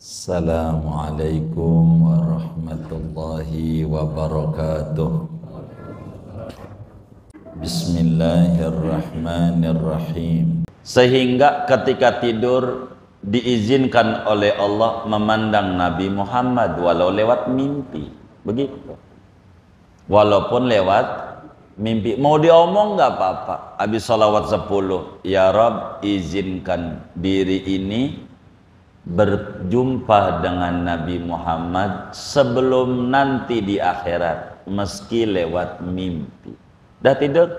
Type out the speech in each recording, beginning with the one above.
Assalamualaikum warahmatullahi wabarakatuh. Bismillahirrahmanirrahim. Sehingga ketika tidur diizinkan oleh Allah memandang Nabi Muhammad walau lewat mimpi. Begitu. Walaupun lewat mimpi. Mau diomong nggak apa-apa. Habis salawat 10. Ya Rabb, izinkan diri ini berjumpa dengan Nabi Muhammad sebelum nanti di akhirat, meski lewat mimpi. Dah tidur?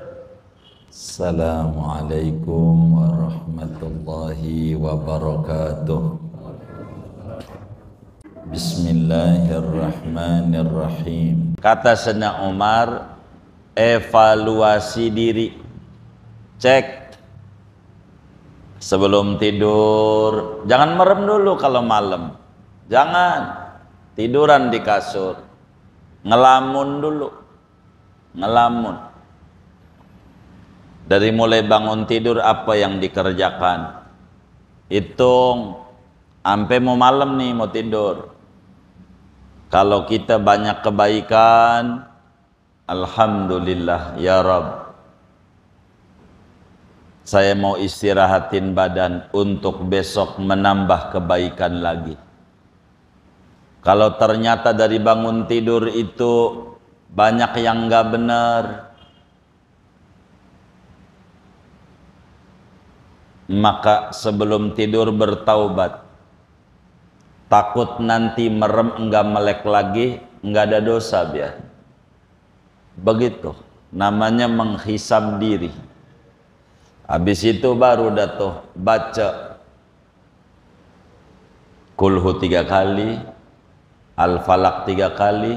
Assalamualaikum warahmatullahi wabarakatuh. Bismillahirrahmanirrahim. Kata Sayyidina Umar, evaluasi diri, cek sebelum tidur. Jangan merem dulu kalau malam, jangan tiduran di kasur, ngelamun dulu, ngelamun. Dari mulai bangun tidur apa yang dikerjakan, hitung sampai mau malam nih mau tidur. Kalau kita banyak kebaikan, alhamdulillah ya Rabb, saya mau istirahatin badan untuk besok menambah kebaikan lagi. Kalau ternyata dari bangun tidur itu banyak yang nggak benar, maka sebelum tidur bertaubat. Takut nanti merem enggak melek lagi, enggak ada dosa biar. Begitu, namanya menghisab diri. Habis itu baru datuh baca Kulhu 3 kali, Al-Falaq 3 kali,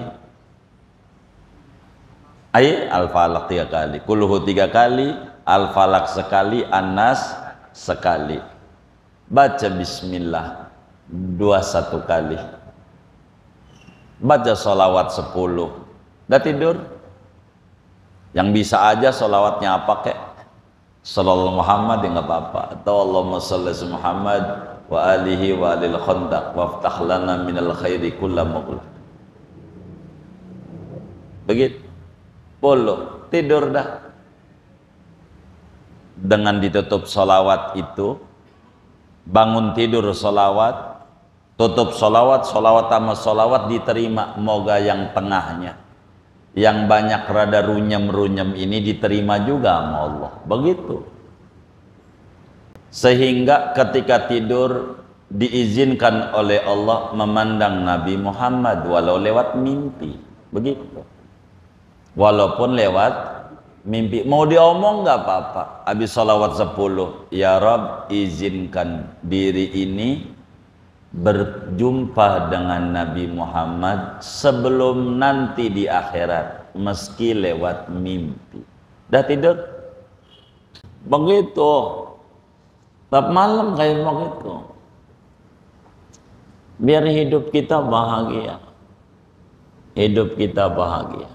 Al-Falaq 3 kali, Kulhu 3 kali, Al-Falaq sekali, An-Nas sekali. Baca Bismillah 21 kali. Baca sholawat 10. Udah tidur? Yang bisa aja sholawatnya apa kek? Sallallahu Muhammad ya nggak apa-apa, atau Allahumma shalli Muhammad wa alihi wa alil khandaq waftah lana minal khairi kulla muqul. Begitu. Polo tidur dah. Dengan ditutup sholawat itu, bangun tidur sholawat, tutup sholawat, sholawat sama sholawat diterima. Moga yang tengahnya, yang banyak rada runyem-runyem ini diterima juga sama Allah. Begitu. Sehingga ketika tidur diizinkan oleh Allah memandang Nabi Muhammad walau lewat mimpi. Begitu. Walaupun lewat mimpi. Mau diomong nggak apa-apa. Habis salawat 10. Ya Rabb, izinkan diri ini berjumpa dengan Nabi Muhammad sebelum nanti di akhirat, meski lewat mimpi. Dah tidur? Begitu. Tiap malam kayak begitu. Biar hidup kita bahagia. Hidup kita bahagia.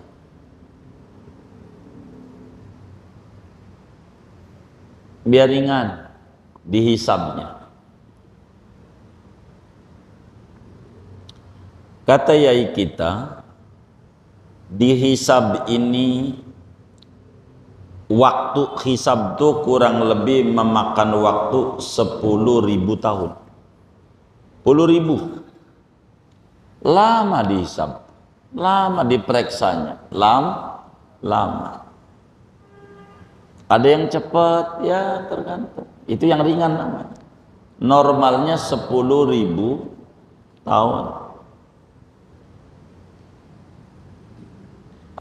Biar ringan dihisabnya. Kata yai kita, dihisab ini, waktu hisab itu kurang lebih memakan waktu 10.000 tahun. 10.000. Lama dihisab, lama dipereksanya, lama. Ada yang cepat, ya tergantung. Itu yang ringan namanya. Normalnya 10.000 tahun.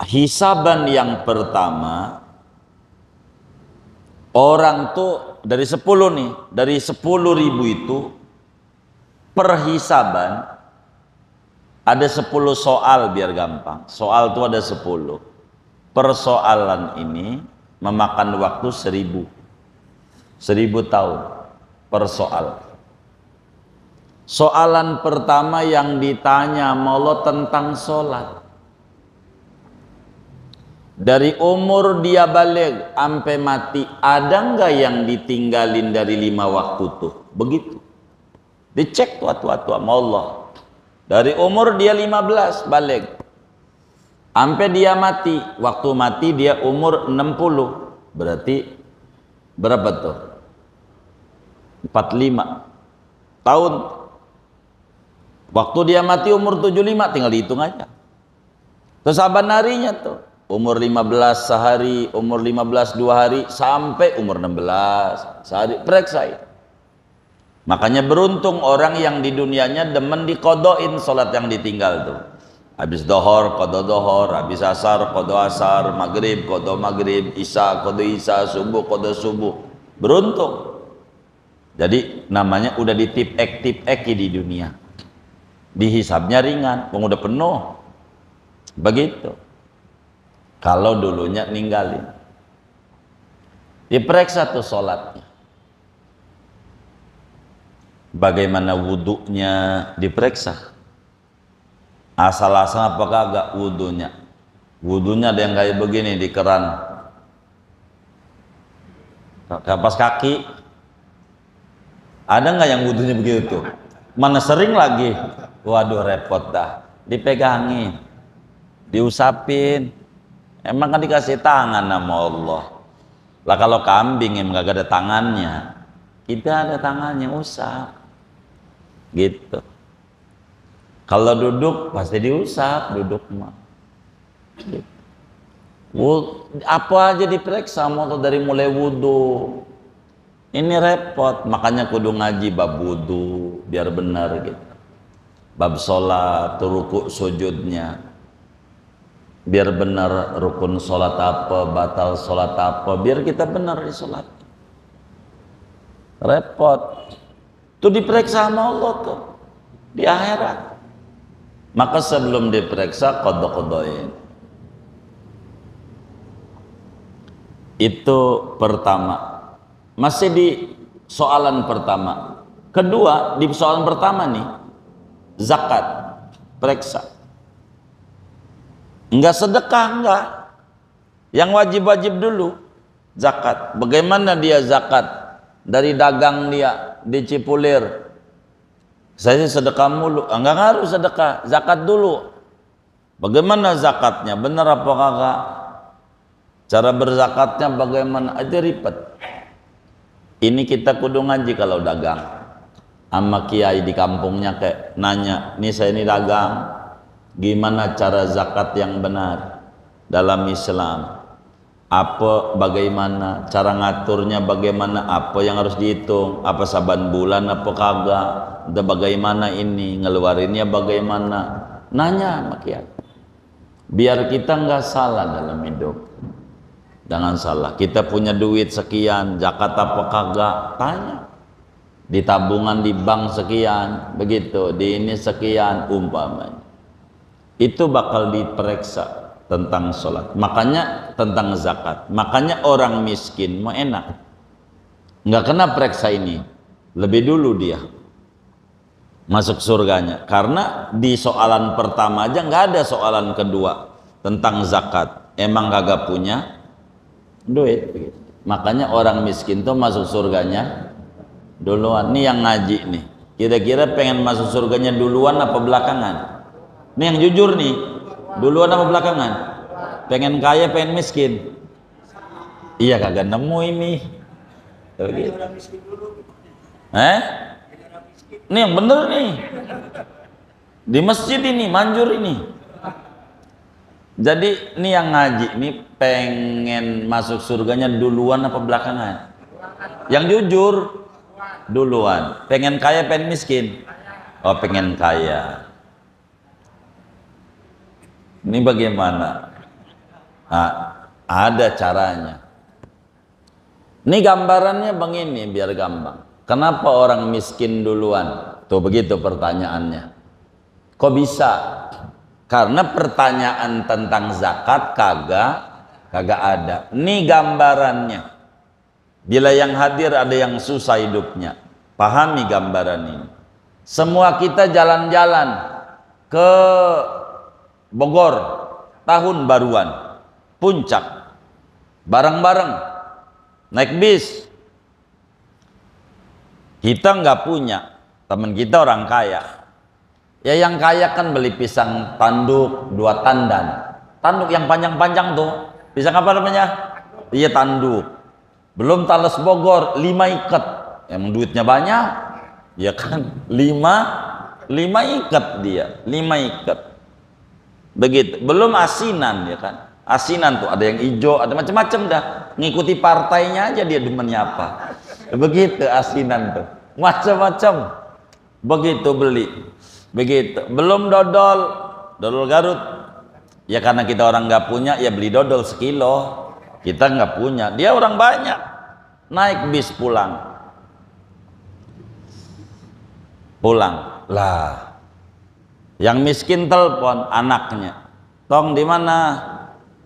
Hisaban yang pertama, orang tuh dari 10 nih, dari 10.000 itu perhisaban ada 10 soal biar gampang. Soal tuh ada 10. Persoalan ini memakan waktu 1000 tahun per soal. Soalan pertama yang ditanya Allah tentang sholat. Dari umur dia balik sampai mati, ada nggak yang ditinggalin dari 5 waktu tuh? Begitu. Dicek tua-tua sama Allah. Dari umur dia 15 balik. Sampai dia mati. Waktu mati dia umur 60. Berarti berapa tuh? 45 tahun. Waktu dia mati umur 75, tinggal dihitung aja. Terus saban harinya tuh. Umur 15 sehari, umur 15 2 hari, sampai umur 16 sehari. Periksa ya. Makanya beruntung orang yang di dunianya demen dikodoin sholat yang ditinggal tuh. Habis dohor, kodo dohor, habis asar, kodo asar, maghrib, kodo maghrib, isya, kodo isya, subuh, kodo subuh. Beruntung. Jadi namanya udah ditip-ek di dunia. Dihisabnya ringan, udah penuh. Begitu. Kalau dulunya ninggalin. Diperiksa tuh sholatnya. Bagaimana wudhunya diperiksa. Asal-asal apakah agak wudhunya. Wudhunya ada yang kayak begini di keran. Kapas kaki. Ada nggak yang wudhunya begitu? Mana sering lagi? Waduh repot dah. Dipegangin. Diusapin. Emang kan dikasih tangan sama Allah. Lah kalau kambing yang nggak ada tangannya. Kita ada tangannya usap. Gitu. Kalau duduk pasti diusap, duduk mah. Gitu. Apa aja diperiksa mau dari mulai wudhu. Ini repot, makanya kudu ngaji bab wudhu biar benar gitu. Bab sholat, ruku sujudnya. Biar benar rukun sholat apa, batal sholat apa, biar kita benar di sholat. Repot. Itu diperiksa sama Allah tuh di akhirat. Maka sebelum diperiksa qadha-qadhain. Itu pertama. Masih di soalan pertama. Kedua, di soalan pertama nih, zakat. Periksa. Enggak sedekah, enggak. Yang wajib-wajib dulu zakat. Bagaimana dia zakat? Dari dagang dia di Cipulir. Saya sedekah mulu. Enggak harus sedekah, zakat dulu. Bagaimana zakatnya? Benar apa kagak? Cara berzakatnya bagaimana? Itu ribet. Ini kita kudu ngaji kalau dagang. Sama kiai di kampungnya kayak nanya, "Nih saya ini dagang. Gimana cara zakat yang benar dalam Islam? Apa bagaimana cara ngaturnya, bagaimana, apa yang harus dihitung, apa saban bulan apa kagak, udah bagaimana ini ngeluarinnya bagaimana?" Nanya sama kiai biar kita nggak salah dalam hidup. Jangan salah, kita punya duit sekian, zakat apa kagak, tanya. Di tabungan di bank sekian, begitu, di ini sekian umpamanya. Itu bakal diperiksa tentang sholat, makanya tentang zakat. Makanya orang miskin mau enak, nggak kena periksa ini, lebih dulu dia masuk surganya, karena di soalan pertama aja nggak ada soalan kedua tentang zakat. Emang kagak punya duit, begitu. Makanya orang miskin tuh masuk surganya duluan. Nih yang ngaji nih, kira-kira pengen masuk surganya duluan apa belakangan? Nih yang jujur nih, duluan apa belakangan? Pengen kaya, pengen miskin? Iya kagak nemu ini. Begitu. Ini yang bener nih. Di masjid ini, manjur ini. Jadi ini yang ngaji ini pengen masuk surganya duluan apa belakangan? Yang jujur duluan. Pengen kaya, pengen miskin? Oh pengen kaya. Ini bagaimana? Nah, ada caranya. Ini gambarannya begini biar gampang. Kenapa orang miskin duluan? Tuh begitu pertanyaannya. Kok bisa? Karena pertanyaan tentang zakat kagak ada. Ini gambarannya. Bila yang hadir ada yang susah hidupnya, pahami gambaran ini. Semua kita jalan-jalan ke Bogor tahun baruan, puncak, bareng-bareng naik bis. Kita nggak punya, Temen kita orang kaya. Ya yang kaya kan beli pisang tanduk 2 tandan. Tanduk yang panjang-panjang tuh. Pisang apa namanya? Iya tanduk. Belum talas Bogor 5 ikat. Emang duitnya banyak. Ya kan? 5 ikat dia. 5 ikat. Begitu. Belum asinan ya kan? Asinan tuh ada yang hijau, ada macam-macam dah. Ngikuti partainya aja dia demennya apa. Begitu asinan tuh. Macam-macam. Begitu beli. Begitu. Belum dodol Garut. Ya karena kita orang nggak punya, ya beli dodol sekilo. Kita nggak punya. Dia orang banyak. Naik bis pulang. Lah. Yang miskin telepon anaknya. Tong di mana?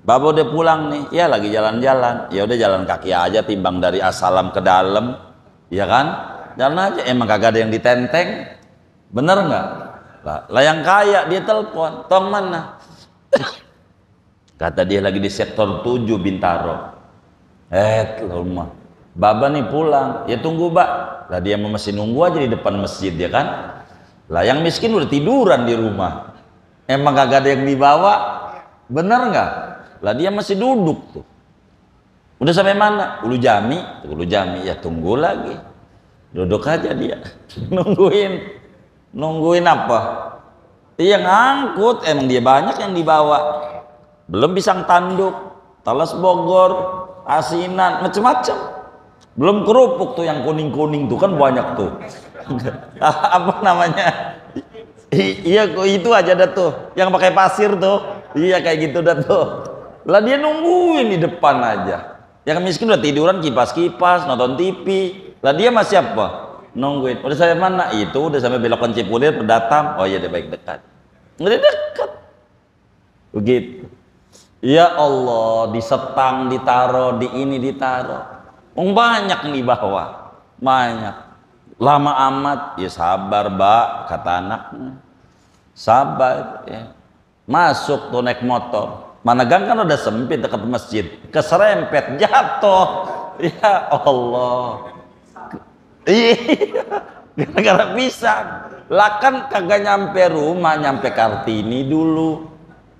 Babo udah pulang nih. Ya lagi jalan-jalan. Ya udah jalan kaki aja timbang dari Assalam ke dalam. Ya kan? Jalan aja. Emang kagak ada yang ditenteng. Bener nggak? Lah yang kaya dia telepon. Tong mana? Kata dia lagi di sektor 7 Bintaro. Rumah. Baba nih pulang. Ya tunggu, Mbak. Lah dia masih nunggu aja di depan masjid ya kan? Lah yang miskin udah tiduran di rumah. Emang kagak ada yang dibawa. Bener nggak? Lah dia masih duduk tuh. Udah sampai mana? Ulu Jami. Ya tunggu lagi. Duduk aja dia. Nungguin apa? Dia ngangkut. Emang dia banyak yang dibawa. Belum pisang tanduk, talas Bogor, asinan, macam-macam. Belum kerupuk tuh yang kuning-kuning tuh kan banyak tuh. Apa namanya? Iya itu aja dah tuh. Yang pakai pasir tuh. Iya kayak gitu dah tuh. Lah dia nungguin di depan aja. Yang miskin udah tiduran kipas-kipas, nonton TV. Lah dia masih apa? Nungguin. Udah sampai mana? Itu udah sampai belokan Cipulir, Pendatang. Oh iya dia baik dekat. Nggak dekat. Begitu. Ya Allah, disetang, ditaro, di ini ditaro. Banyak nih bawah. Banyak. Lama amat, ya sabar, Mbak, kata anaknya. Sabar, ya. Masuk tuh naik motor. Mana gang kan udah sempit dekat masjid. Keserempet, jatuh. Ya Allah. Iya. Gara-gara pisang. Lah kan kagak nyampe rumah, nyampe Kartini dulu.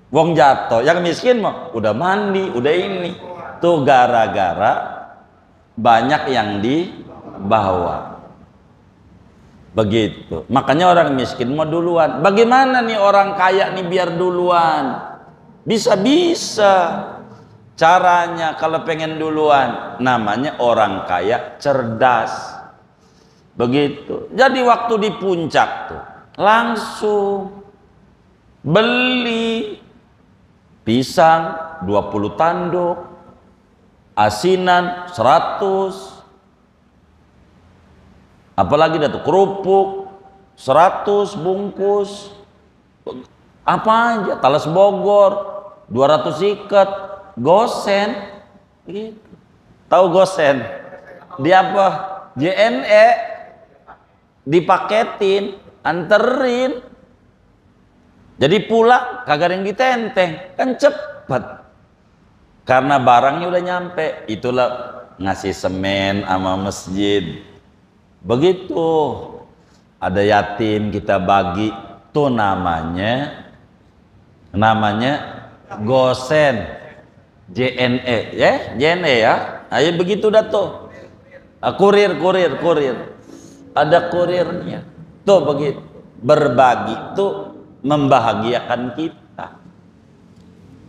Wong jatuh, yang miskin mah udah mandi, udah ini. Tuh gara-gara banyak yang dibawa. Begitu. Makanya orang miskin mau duluan. Bagaimana nih orang kaya nih biar duluan? Bisa-bisa. Caranya kalau pengen duluan, namanya orang kaya cerdas. Begitu. Jadi waktu di puncak tuh langsung beli pisang 20 tanduk, asinan 100, apalagi dah tuh kerupuk 100 bungkus, apa aja, talas Bogor 200 ikat, gosen gitu. Tahu gosen? Dia apa? JNE dipaketin, anterin. Jadi pulang kagak ada yang ditenteng, kan cepet. Karena barangnya udah nyampe. Itulah ngasih semen sama masjid. Begitu. Ada yatim kita bagi, tuh namanya gosen. JNE ya, JNE ya. Ayo begitu dah tuh. Kurir. Ada kurirnya. Tuh begitu. Berbagi tuh membahagiakan kita.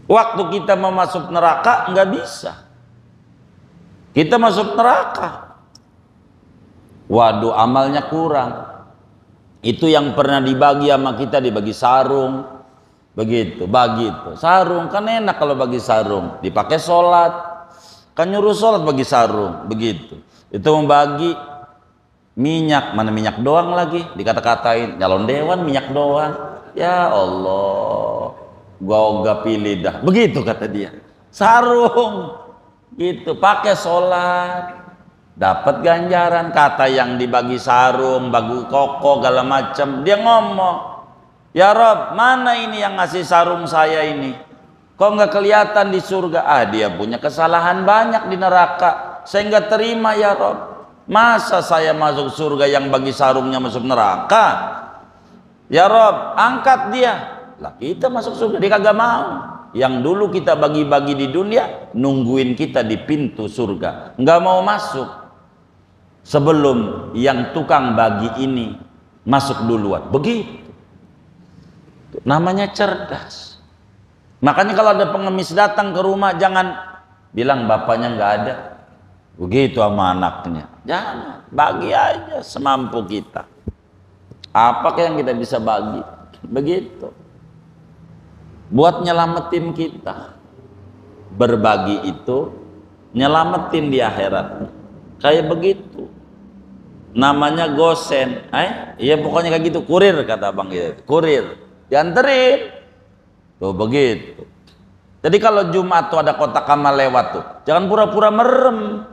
Waktu kita mau masuk neraka nggak bisa. Kita masuk neraka. Waduh, amalnya kurang. Itu yang pernah dibagi sama kita, dibagi sarung. Begitu, bagi itu. Sarung kan enak kalau bagi sarung. Dipakai sholat. Kan nyuruh sholat bagi sarung. Begitu. Itu membagi minyak. Mana minyak doang lagi. Dikata-katain. Nyalon dewan minyak doang. Ya Allah, gua gak pilih dah. Begitu kata dia. Sarung gitu, pakai sholat, dapat ganjaran. Kata yang dibagi sarung, bagi koko, segala macam. Dia ngomong, ya Rob, mana ini yang ngasih sarung saya ini? Kok nggak kelihatan di surga? Dia punya kesalahan banyak di neraka. Saya nggak terima ya Rob. Masa saya masuk surga yang bagi sarungnya masuk neraka? Ya Rob, angkat dia. Lah kita masuk surga, dia kagak mau. Yang dulu kita bagi-bagi di dunia, nungguin kita di pintu surga, nggak mau masuk sebelum yang tukang bagi ini masuk duluan. Begitu. Namanya cerdas. Makanya kalau ada pengemis datang ke rumah, jangan bilang bapaknya nggak ada. Begitu sama anaknya. Jangan, bagi aja semampu kita. Apakah yang kita bisa bagi? Begitu. Buat nyelamatin kita. Berbagi itu nyelamatin di akhirat. Kayak begitu. Namanya gosen. Iya pokoknya kayak gitu. Kurir kata abang gitu. Kurir. Dianterin. Tuh begitu. Jadi kalau Jumat tuh ada kotak amal lewat tuh, jangan pura-pura merem.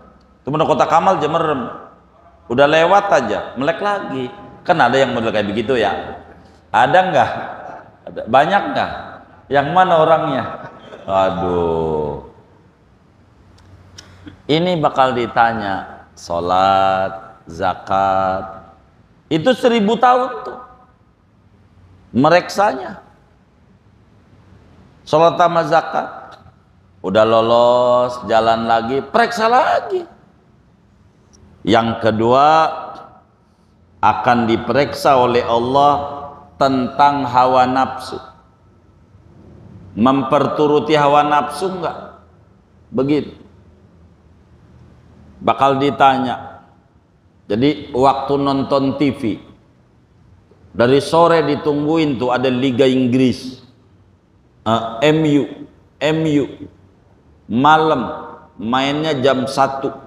Cuma ada kotak amal aja merem. Udah lewat aja, melek lagi. Kan ada yang model kayak begitu ya. Ada nggak? Banyak nggak? Yang mana orangnya? Aduh. Ini bakal ditanya sholat, zakat. Itu 1000 tahun tuh. Mereksanya. Sholat sama zakat. Udah lolos, jalan lagi, periksa lagi. Yang kedua, akan diperiksa oleh Allah tentang hawa nafsu. Memperturuti hawa nafsu enggak? Begitu. Bakal ditanya. Jadi waktu nonton TV, dari sore ditungguin tuh ada Liga Inggris, MU, malam mainnya jam 1,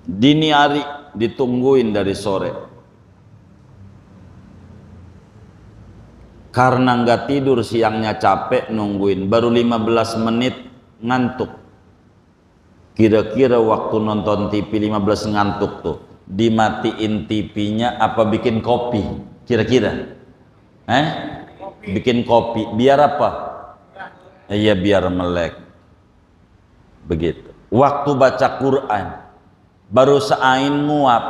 dini hari ditungguin dari sore. Karena nggak tidur siangnya capek nungguin, baru 15 menit ngantuk. Kira-kira waktu nonton TV 15 ngantuk tuh, dimatiin TV-nya apa bikin kopi? Kira-kira? Bikin kopi, biar apa? Iya biar melek. Begitu. Waktu baca Quran, baru seain nguap,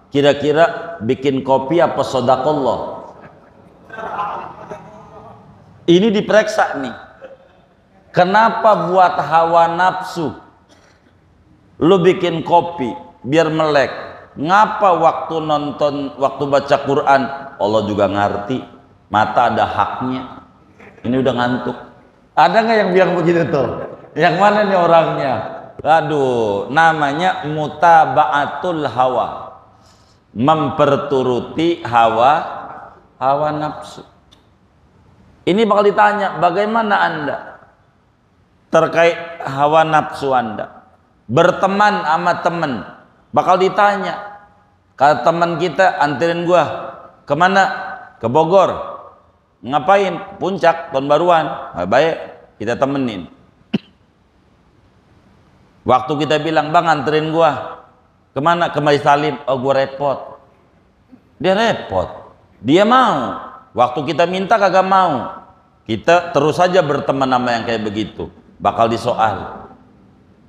kira-kira bikin kopi apa sodakollah? Ini diperiksa nih. Kenapa buat hawa nafsu lu bikin kopi biar melek? Ngapa waktu nonton, waktu baca Quran, Allah juga ngerti, mata ada haknya. Ini udah ngantuk. Ada nggak yang bilang begitu tuh? Yang mana nih orangnya? Aduh, namanya mutaba'atul hawa. Memperturuti hawa nafsu. Ini bakal ditanya, bagaimana Anda terkait hawa nafsu Anda? Berteman sama temen, bakal ditanya. Kata teman kita, anterin gua kemana? Ke Bogor. Ngapain? Puncak, tahun baruan. Nah, baik, kita temenin. Waktu kita bilang, bang anterin gua kemana? Ke Majlis Salim. Oh gua repot. Dia repot. Dia mau. Waktu kita minta kagak mau. Kita terus saja berteman sama yang kayak begitu. Bakal disoal.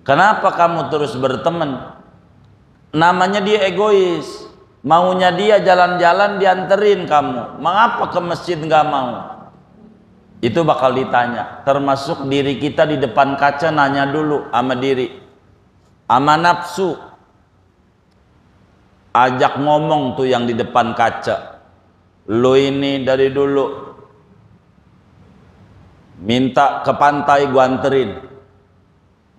Kenapa kamu terus berteman? Namanya dia egois. Maunya dia jalan-jalan dianterin kamu. Mengapa ke masjid nggak mau? Itu bakal ditanya. Termasuk diri kita di depan kaca nanya dulu sama diri. Sama nafsu. Ajak ngomong tuh yang di depan kaca. Lu ini dari dulu minta ke pantai gua anterin,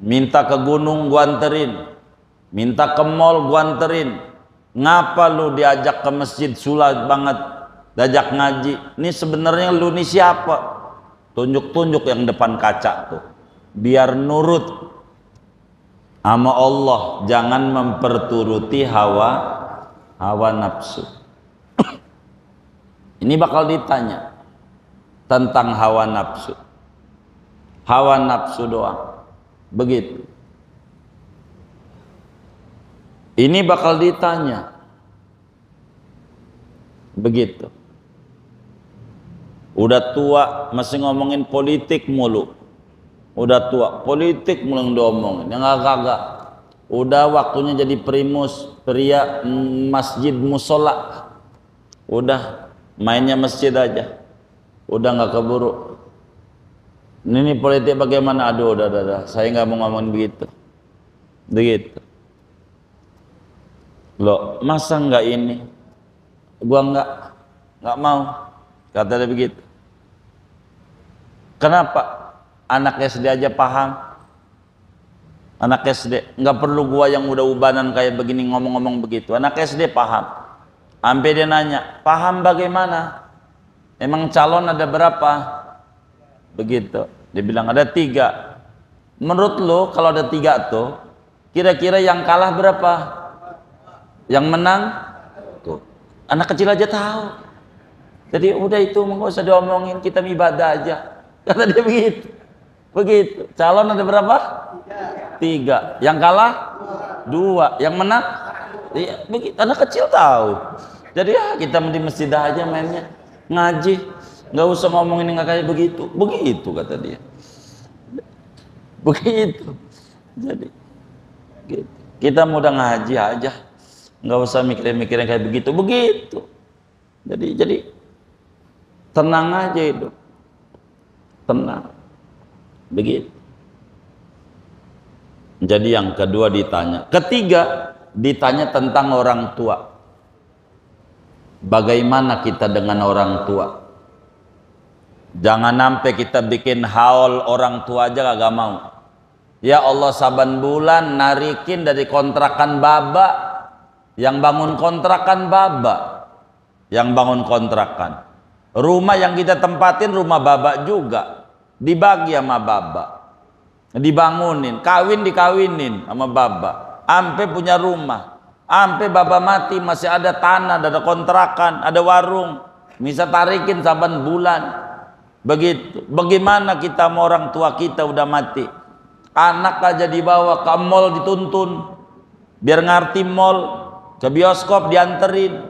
minta ke gunung gua anterin, minta ke mall gua anterin. Ngapa lu diajak ke masjid sulat banget, diajak ngaji? Ini sebenarnya lu nih siapa? Tunjuk-tunjuk yang depan kaca tuh, biar nurut sama Allah, jangan memperturuti hawa nafsu. Ini bakal ditanya tentang hawa nafsu. Hawa nafsu doang. Begitu. Ini bakal ditanya. Begitu. Udah tua masih ngomongin politik mulu. Udah tua, politik mulu yang diomongin. Yang agak-agak. Udah waktunya jadi primus, pria masjid musola. Udah mainnya masjid aja. Udah nggak keburu. Ini politik bagaimana? Aduh, udah. Saya nggak mau ngomong begitu. Begitu. Loh, masa nggak ini? Gua nggak mau. Kata dia begitu. Kenapa? Anak SD aja paham. Anak SD, nggak perlu gua yang udah ubanan kayak begini ngomong-ngomong begitu. Anak SD paham. Sampai dia nanya, paham bagaimana? Emang calon ada berapa? Begitu. Dia bilang ada 3. Menurut lo kalau ada 3 tuh, kira-kira yang kalah berapa? Yang menang? Tuh. Anak kecil aja tahu. Jadi udah itu nggak usah diomongin, kita ibadah aja. Kata dia begitu. Begitu. Calon ada berapa? 3. Yang kalah 2. Yang menang ya, begitu. Anak kecil tahu. Jadi ya kita di masjid aja mainnya, ngaji, nggak usah ngomongin nggak kayak begitu. Begitu kata dia. Begitu. Jadi gitu. Kita mudah ngaji aja, nggak usah mikirin kayak begitu. Begitu. Jadi tenang aja itu. Tenang. Begitu. Jadi yang kedua ditanya. Ketiga ditanya tentang orang tua. Bagaimana kita dengan orang tua? Jangan sampai kita bikin haul orang tua aja kagak mau. Ya Allah, saban bulan narikin dari kontrakan baba. Yang bangun kontrakan baba. Yang bangun kontrakan. Rumah yang kita tempatin rumah baba juga. Dibagi sama baba. Dibangunin, dikawinin sama baba. Ampe punya rumah. Ampe baba mati masih ada tanah, ada kontrakan, ada warung. Bisa tarikin saban bulan. Begitu. Bagaimana kita sama orang tua kita udah mati? Anak aja dibawa ke mall dituntun. Biar ngerti mall. Ke bioskop dianterin.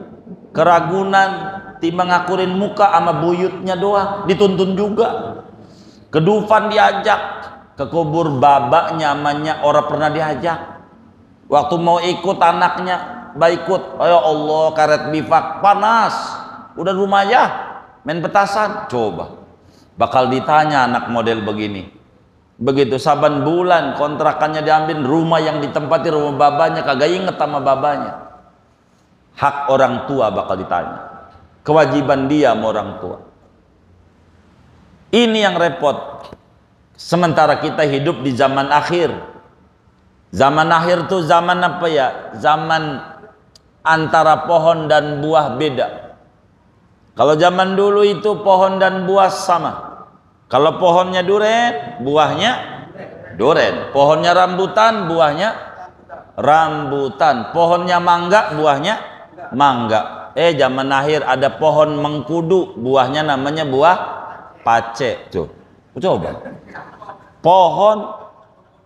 Ke Ragunan. Timbang ngakurin muka sama buyutnya doang. Dituntun juga. Ke Dufan diajak. Ke kubur babaknya namanya orang pernah diajak. Waktu mau ikut anaknya, ikut. Ya Allah, karet bifak panas. Udah rumah aja, main petasan. Coba, bakal ditanya anak model begini. Begitu saban bulan kontrakannya diambil, rumah yang ditempati rumah babanya kagak inget sama babanya. Hak orang tua bakal ditanya. Kewajiban dia sama orang tua. Ini yang repot. Sementara kita hidup di zaman akhir. Zaman akhir tuh zaman apa ya? Zaman antara pohon dan buah beda. Kalau zaman dulu itu pohon dan buah sama. Kalau pohonnya duren, buahnya duren. Pohonnya rambutan, buahnya rambutan. Pohonnya mangga, buahnya mangga. Zaman akhir ada pohon mengkudu, buahnya namanya buah pace. Tuh, coba. Pohon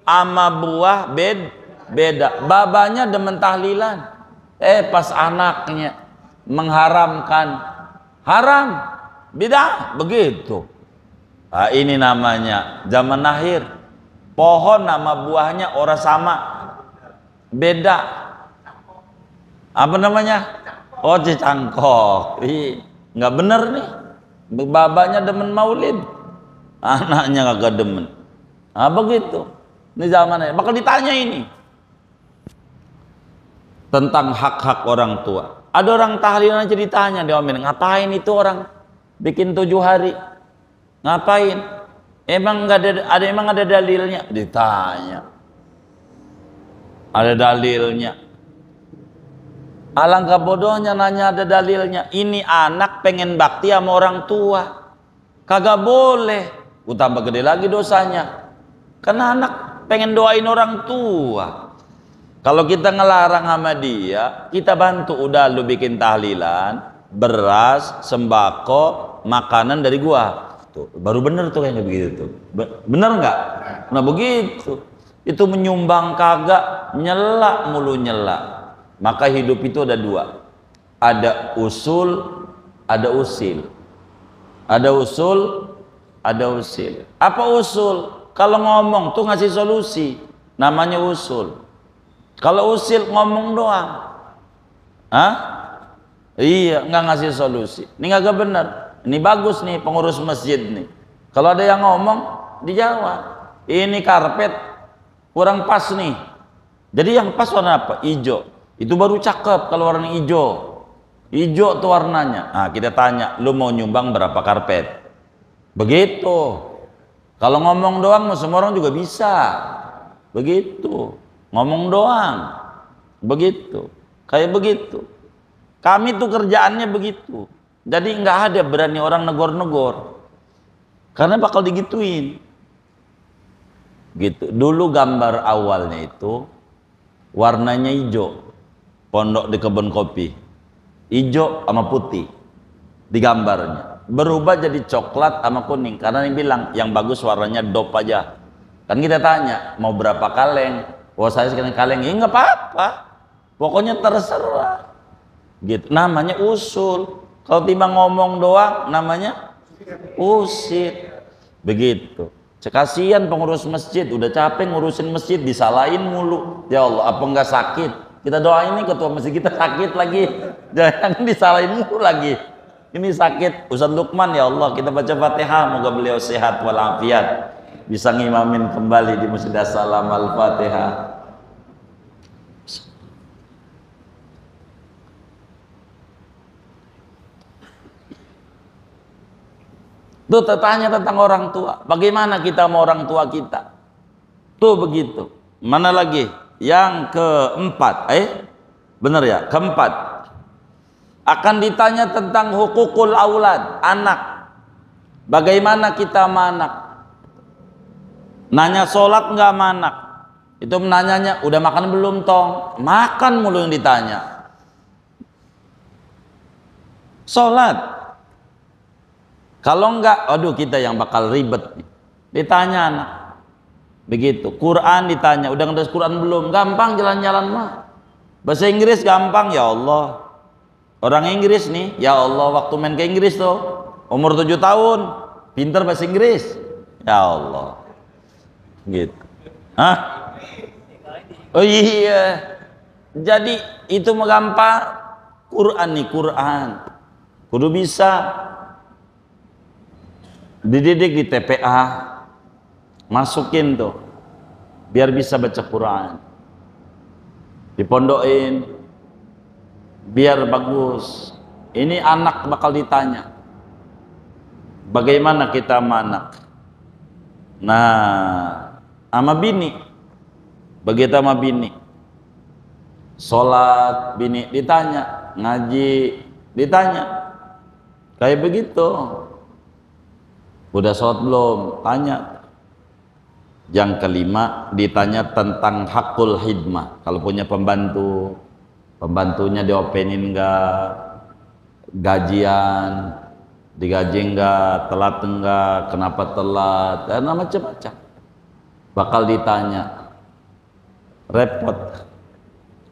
ama buah beda. Babanya demen tahlilan. Pas anaknya mengharamkan, haram, beda, begitu. Nah, ini namanya zaman akhir. Pohon nama buahnya orang sama, beda. Apa namanya? Oh, cangkok. Nggak bener nih. Babanya demen maulid, anaknya kagak demen. Nah, begitu. Ini zamannya. Bakal ditanya ini tentang hak-hak orang tua. Ada orang tahlilan aja ditanya, diomelin, ngapain itu orang bikin 7 hari? Ngapain? Emang ada dalilnya? Ditanya. Ada dalilnya. Alangkah bodohnya nanya ada dalilnya. Ini anak pengen bakti sama orang tua, kagak boleh. Tambah gede lagi dosanya. Karena anak pengen doain orang tua. Kalau kita ngelarang sama dia, kita bantu. Udah lu bikin tahlilan, beras, sembako, makanan dari gua. Tuh, baru bener tuh kayaknya begitu tuh. Bener nggak? Nah begitu. Itu menyumbang kagak, nyela mulu nyela. Maka hidup itu ada 2. Ada usul, ada usil. Ada usul, ada usil. Apa usul? Kalau ngomong tuh ngasih solusi, namanya usul. Kalau usil ngomong doang. Hah? Iya, nggak ngasih solusi. Ini nggak benar. Ini bagus nih pengurus masjid nih. Kalau ada yang ngomong, dijawab. Ini karpet kurang pas nih. Jadi yang pas warna apa? Hijau. Itu baru cakep kalau warna hijau. Hijau tuh warnanya. Nah, kita tanya, lu mau nyumbang berapa karpet? Begitu. Kalau ngomong doang semua orang juga bisa. Begitu. Ngomong doang. Begitu. Kayak begitu. Kami tuh kerjaannya begitu. Jadi nggak ada berani orang negor-negor. Karena bakal digituin. Gitu. Dulu gambar awalnya itu warnanya hijau. Pondok di kebun kopi. Hijau sama putih di gambarnya. Berubah jadi coklat sama kuning. Karena ini bilang yang bagus warnanya dop aja. Kan kita tanya mau berapa kaleng? Wah saya sekalian kaleng. Ya nggak apa-apa. Pokoknya terserah. Gitu. Namanya usul. Kalau tiba ngomong doang namanya usil. Begitu. Kasihan pengurus masjid, udah capek ngurusin masjid, disalahin mulu. Ya Allah, apa enggak sakit? Kita doain nih ketua masjid kita sakit lagi. Jangan disalahin mulu lagi. Ini sakit. Ustaz Lukman, ya Allah, kita baca Fatihah, moga beliau sehat walafiat. Bisa ngimamin kembali di Masjid As-Salam Al-Fatihah. Tuh tertanya tentang orang tua. Bagaimana kita mau orang tua kita? Tuh begitu. Mana lagi? Yang keempat. Benar ya? Keempat. Akan ditanya tentang hukukul aulad. Anak. Bagaimana kita sama anak? Nanya sholat nggak sama anak? Itu menanyanya, udah makan belum tong? Makan mulu yang ditanya. Sholat. Kalau enggak, aduh kita yang bakal ribet nih. Ditanya anak. Begitu. Quran ditanya, udah ngedes Quran belum? Gampang jalan-jalan mah. Bahasa Inggris gampang, ya Allah. Orang Inggris nih, ya Allah waktu main ke Inggris tuh, umur 7 tahun, pinter bahasa Inggris. Ya Allah. Gitu. Hah? Oh iya. Jadi itu mah gampang. Quran nih, Quran. Kudu bisa. Dididik di TPA, masukin tuh biar bisa baca Quran, dipondokin biar bagus. Ini anak bakal ditanya bagaimana kita sama anak. Nah sama bini, begitu sama bini, sholat bini ditanya, ngaji ditanya, kayak begitu. Udah sholat belum? Tanya. Yang kelima ditanya tentang hakul hidmah. Kalau punya pembantu, pembantunya diopenin enggak, gajian digaji enggak, telat enggak, kenapa telat, dan macam-macam. Bakal ditanya. Repot.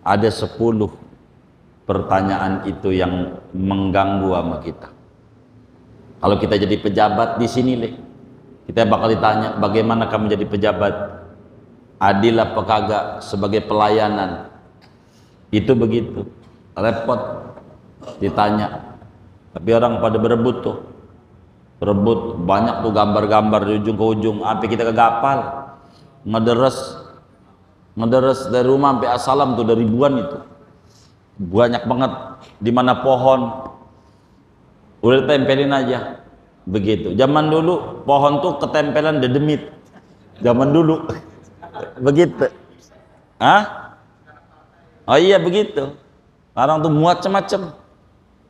Ada 10 pertanyaan itu yang mengganggu sama kita. Kalau kita jadi pejabat di sini, kita bakal ditanya, bagaimana kamu jadi pejabat? Adil apa kagak sebagai pelayanan? Itu begitu, repot ditanya. Tapi orang pada berebut tuh, berebut banyak tuh gambar-gambar di ujung ke ujung. Sampai kita kagak hafal, ngederes dari rumah sampai assalam tuh dari ribuan itu, banyak banget. Di mana pohon udah tempelin aja. Begitu. Zaman dulu pohon tuh ketempelan dedemit. Zaman dulu. Begitu. Hah? Oh iya begitu. Sekarang tuh macam-macam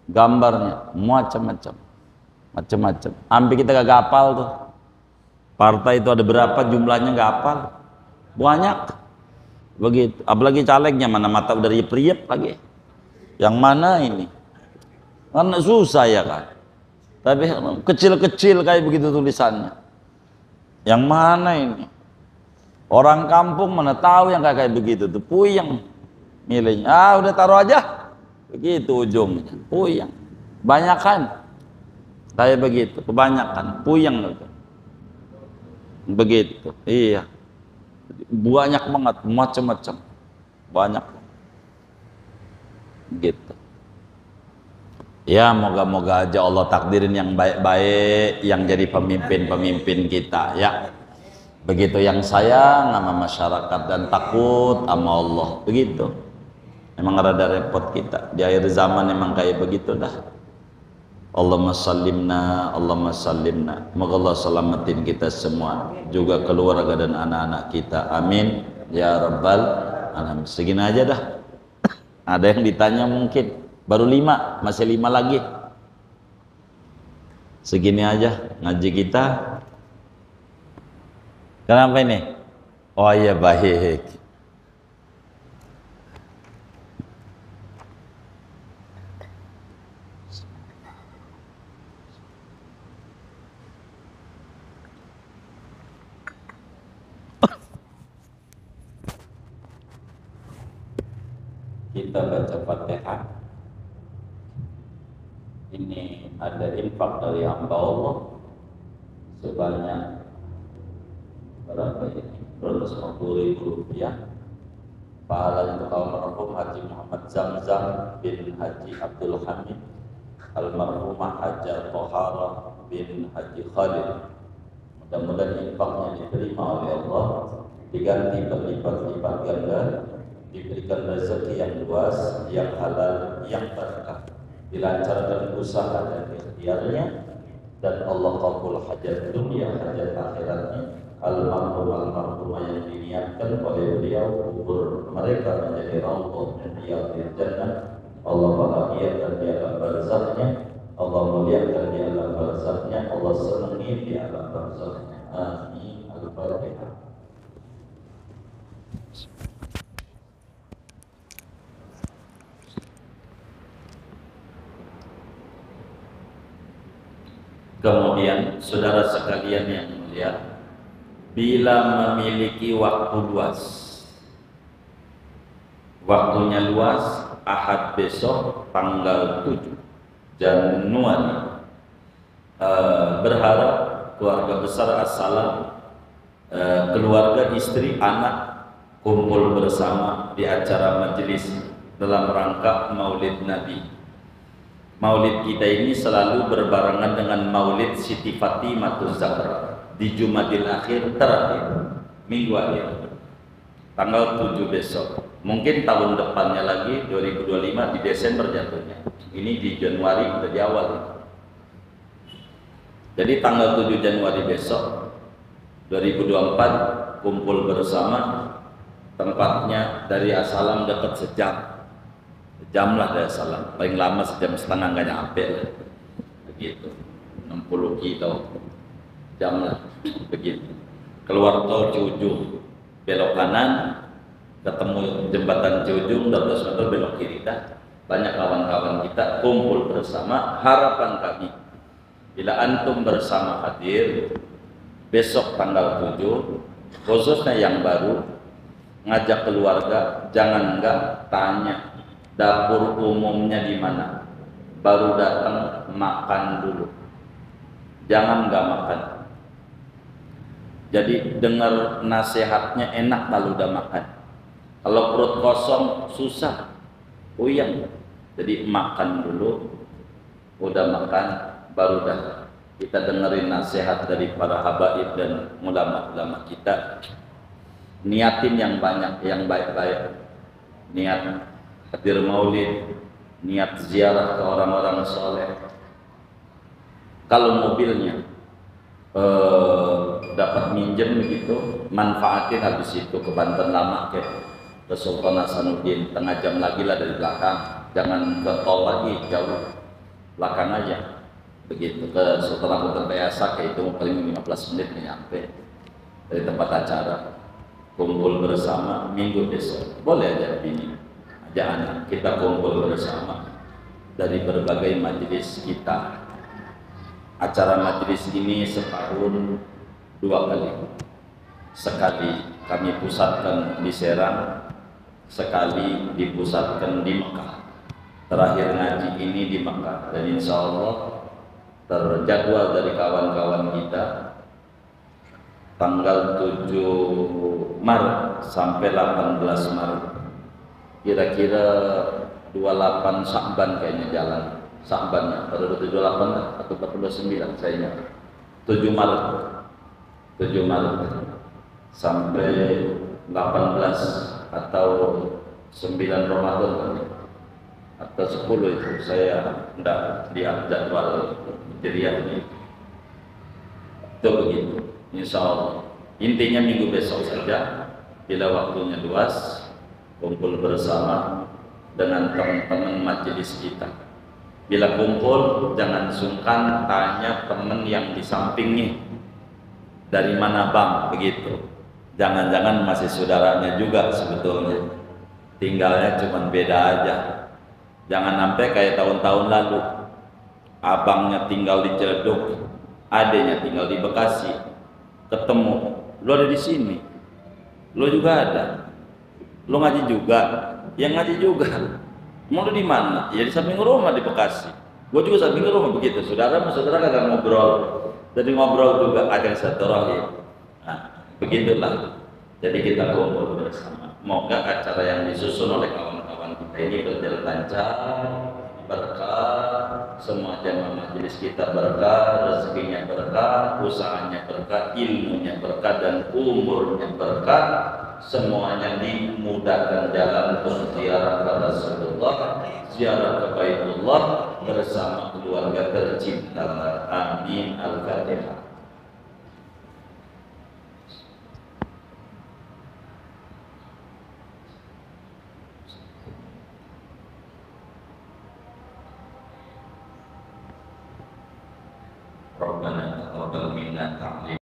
gambarnya, macam-macam. Macam-macam. Sampai kita gak hafal tuh. Partai itu ada berapa jumlahnya gak hafal. Banyak. Begitu. Apalagi calegnya mana mata udah riep-riep lagi. Yang mana ini? Karena susah ya kan, tapi kecil-kecil kayak begitu tulisannya. Yang mana ini? Orang kampung mana tahu yang kayak begitu tuh, puyeng milihnya. Udah taruh aja, begitu ujungnya, puyeng. Banyakan kayak begitu, kebanyakan puyeng gitu. Begitu, iya. Banyak banget, macam-macam. banyak gitu. Ya moga-moga aja Allah takdirin yang baik-baik yang jadi pemimpin-pemimpin kita ya. Begitu yang sayang sama masyarakat dan takut sama Allah, begitu. Emang rada repot kita di akhir zaman, emang kayak begitu dah. Allahumma sallimna, Allahumma sallimna. Semoga Allah selamatin kita semua, juga keluarga dan anak-anak kita. Amin ya rabbal alamin. Segini aja dah. Ada yang ditanya mungkin, baru 5, masih 5 lagi. Segini aja ngaji kita. Kenapa ini? Oh iya, baik. Kita baca Fatihah. Ini ada infak dari hamba Allah sebanyak berapa ini? 250.000 rupiah. Pahalanya untuk almarhum Haji Muhammad Zamzam bin Haji Abdul Hamid, almarhumah Hajar Tohara bin Haji Khalid. Mudah-mudahan infaknya diterima oleh Allah, diganti berlipat-lipat ganda, diberikan rezeki yang luas, yang halal, yang berkah, dilancarkan usaha dan ikhtiarnya, dan Allah kabul hajat dunia, hajat akhiratnya. Almarhumah yang diniatkan oleh beliau, kubur mereka menjadi raudhah min riyadhil jannah. Allah bahagiakan di alam barzaknya, Allah muliakan di alam barzaknya, Allah senangi di alam barzaknya. Amin. Al-Fatihah. Kemudian saudara sekalian yang mulia, bila memiliki waktu luas, waktunya luas, Ahad besok tanggal 7 Januari, berharap keluarga besar Assalam, keluarga, istri, anak kumpul bersama di acara majelis dalam rangka Maulid Nabi. Maulid kita ini selalu berbarengan dengan Maulid Siti Fatimatul Zahra di Jumadil Akhir terakhir, minggu akhir, tanggal 7 besok. Mungkin tahun depannya lagi 2025 di Desember jatuhnya. Ini di Januari, udah di awal. Jadi tanggal 7 Januari besok 2024 kumpul bersama, tempatnya dari Assalam dekat sejam lah dari Assalam, paling lama sejam setengah, nggak nyampe lah. Begitu, 60 kilo jam lah, begitu. Keluar tol Ciujung, belok kanan, ketemu jembatan Ciujung, 12 meter belok kiri dah. Banyak kawan-kawan kita kumpul bersama. Harapan kami, bila antum bersama hadir besok tanggal 7, khususnya yang baru, ngajak keluarga, jangan enggak tanya dapur umumnya di mana, baru datang makan dulu, jangan enggak makan. Jadi dengar nasihatnya enak kalau udah makan. Kalau perut kosong susah, uyang. Jadi makan dulu, udah makan baru dah kita dengerin nasihat dari para habaib dan ulama-ulama kita. Niatin yang banyak, yang baik-baik. Niat hadir maulid, niat ziarah ke orang-orang soleh. Kalau mobilnya dapat minjem begitu, manfaatin habis itu ke Banten Lama, ke Sultan Hasanuddin, tengah jam lagi lah dari belakang, jangan ke tol lagi, jauh belakang aja. Begitu ke Sultan Abu Bayasa, kayak itu paling 15 menit nyampe dari tempat acara. Kumpul bersama minggu besok, boleh aja bini, aja anak, kita kumpul bersama dari berbagai majelis kita. Acara majelis ini setahun 2 kali. Sekali kami pusatkan di Serang, sekali dipusatkan di Mekah. Terakhir ngaji ini di Mekah, dan insya Allah terjadwal dari kawan-kawan kita tanggal 7 Maret sampai 18 Maret kira-kira 28 Sya'ban kayaknya jalan. Sya'bannya pada 28 atau 29 saya ingat. 7 Maret. 7 Maret sampai 18 atau 9 Ramadan atau 10 itu saya tidak lihat jadwal hijriahnya. Itu begitu. Insya Allah. Intinya minggu besok saja, bila waktunya luas, kumpul bersama dengan teman-teman majelis kita. Bila kumpul, jangan sungkan tanya teman yang di sampingnya, dari mana bang, begitu. Jangan-jangan masih saudaranya juga sebetulnya, tinggalnya cuma beda aja. Jangan sampai kayak tahun-tahun lalu, abangnya tinggal di Ciledug, adiknya tinggal di Bekasi, ketemu, lu ada di sini, lu juga ada, lu ngaji juga, yang ngaji juga, mau lu di mana? Ya di samping rumah di Bekasi, gua juga samping rumah begitu. Saudara kagak ngobrol, jadi ngobrol juga ada silaturahim. Nah, begitulah. Jadi kita kumpul bersama. Moga acara yang disusun oleh kawan-kawan kita ini berjalan lancar, berkah, semua jamaah majelis kita berkah, rezekinya berkah, usahanya berkah, ilmunya berkah, dan umurnya berkah. Semuanya dimudahkan jalan berziarah ke Rasulullah, ziarah ke Baitullah bersama keluarga tercinta. Amin. Al-Fatihah. Rabbana taqabbal minna ta'lim